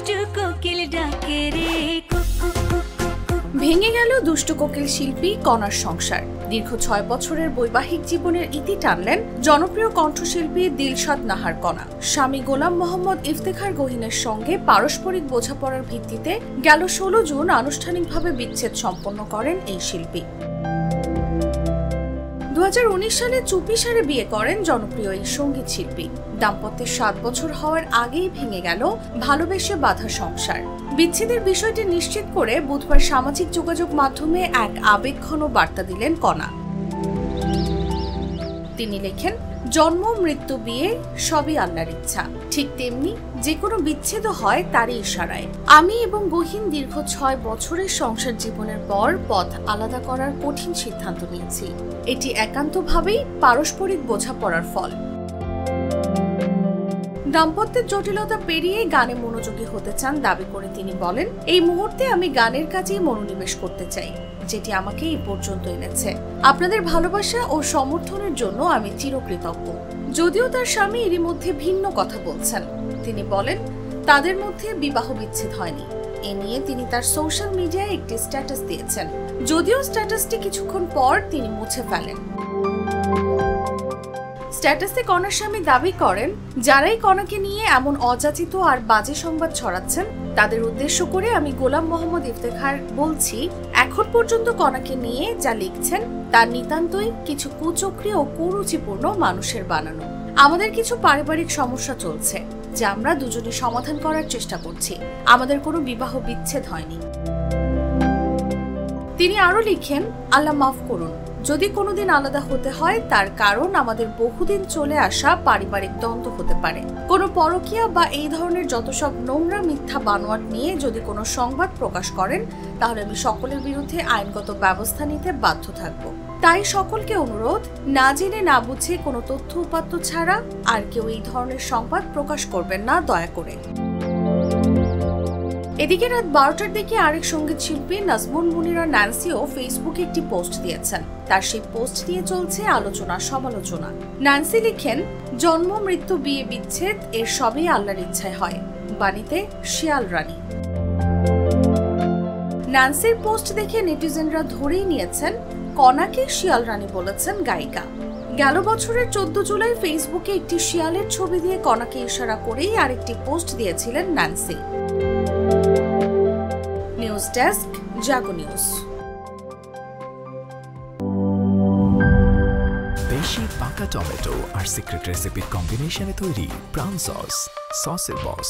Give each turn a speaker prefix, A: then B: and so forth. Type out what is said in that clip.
A: দুষ্টু কোকিল ডাকে রে কুকু কুকু।
B: ভেঙে গেল দুষ্টু কোকিল শিল্পী কণার সংসার। দীর্ঘ 6 বছরের বৈবাহিক জীবনের ইতি টানলেন জনপ্রিয় কণ্ঠশিল্পী দিলশাদ নাহার কণা। স্বামী গোলাম মোহাম্মদ ইফতেখার গহিনের সঙ্গে পারস্পরিক বোঝাপড়ার ভিত্তিতে গেল 16 জুন আনুষ্ঠানিকভাবে বিচ্ছেদ সম্পন্ন করেন এই শিল্পী। 2019 সালে চুপিসারে বিয়ে করেন জনপ্রিয় এই সঙ্গীত শিল্পী। দাম্পত্যের 7 বছর হওয়ার আগেই ভেঙে গেল ভালোবেসে বাঁধা সংসার। বিচ্ছেদের বিষয়টি নিশ্চিত করে বুধবার সামাজিক যোগাযোগ মাধ্যমে এক আবেগঘন বার্তা দিলেন কণা। তিনি লেখেন, জন্ম মৃত্যু বিয়ে সবই আল্লাহর ইচ্ছা। ঠিক তেমনি যে কোনো বিচ্ছেদ হয় তারই ইশারায়। আমি এবং গহীন দীর্ঘ 6 বছরের সংসার জীবনের পর পথ আলাদা করার কঠিন সিদ্ধান্ত নিয়েছি। এটি একান্তভাবেই পারস্পরিক বোঝাপড়ার ফল। দাম্পত্যের জটিলতা পেরিয়ে গানে মনোযোগী হতে চান দাবি করে তিনি বলেন, এই মুহূর্তে আমি গানের কাজেই মনোনিবেশ করতে চাই, যেটি আমাকে এই পর্যন্ত এনেছে। আপনাদের ভালোবাসা ও সমর্থনের জন্য আমি চিরকৃতজ্ঞ। যদিও তার স্বামী এরই মধ্যে ভিন্ন কথা বলছেন। তিনি বলেন, তাদের মধ্যে বিবাহ বিচ্ছেদ হয়নি। এ নিয়ে তিনি তার সোশ্যাল মিডিয়ায় একটি স্ট্যাটাস দিয়েছেন। যদিও স্ট্যাটাসটি কিছুক্ষণ পর তিনি মুছে ফেলেন। স্ট্যাটাসে কণার স্বামী দাবি করেন, যারাই কণাকে নিয়ে এমন অযাচিত আর বাজে সংবাদ ছড়াচ্ছেন তাদের উদ্দেশ্য করে আমি গোলাম মোহাম্মদ ইফতেখার বলছি, এখন পর্যন্ত কণাকে নিয়ে যা লিখছেন তা নিতান্তই কিছু কুচক্রী ও কুরুচিপূর্ণ মানুষের বানানো। আমাদের কিছু পারিবারিক সমস্যা চলছে যা আমরা দুজনে সমাধান করার চেষ্টা করছি। আমাদের কোনো বিবাহ বিচ্ছেদ হয়নি। তিনি আরো লিখেন, আল্লাহ মাফ করুন, যদি কোনোদিন আলাদা হতে হয় তার কারণ আমাদের বহুদিন চলে আসা পারিবারিক দ্বন্দ্ব হতে পারে। কোনো পরকীয়া বা এই ধরনের যত সব নোংরা মিথ্যা বানোয়াট নিয়ে যদি কোনো সংবাদ প্রকাশ করেন তাহলে আমি সকলের বিরুদ্ধে আইনগত ব্যবস্থা নিতে বাধ্য থাকব। তাই সকলকে অনুরোধ, না জেনে না বুঝে কোনো তথ্য উপাত্ত ছাড়া আর কেউ এই ধরনের সংবাদ প্রকাশ করবেন না দয়া করে। এদিকে রাত 12টার দিকে আরেক সঙ্গীত শিল্পী নাজমুন মুনিরা ন্যান্সিও ফেসবুকে একটি পোস্ট দিয়েছেন। তার সেই পোস্ট নিয়ে চলছে আলোচনা সমালোচনা। ন্যান্সি লিখেন, জন্ম মৃত্যু বিয়ে বিচ্ছেদ এর সবই আল্লাহর ইচ্ছায় হয়। বাণীতে শিয়াল রানী। ন্যান্সির পোস্ট দেখে নেটিজেনরা ধরেই নিয়েছেন কণাকে শিয়াল রানী বলেছেন গায়িকা। গেল বছরের 14 জুলাই ফেসবুকে একটি শিয়ালের ছবি দিয়ে কণাকে ইশারা করেই আরেকটি পোস্ট দিয়েছিলেন ন্যান্সি। নিউজ ডেস্ক, জাগো নিউজ।
C: দেশি পাকা টমেটো আর সিক্রেট রেসিপির কম্বিনেশনে তৈরি প্রাণ সসের বস।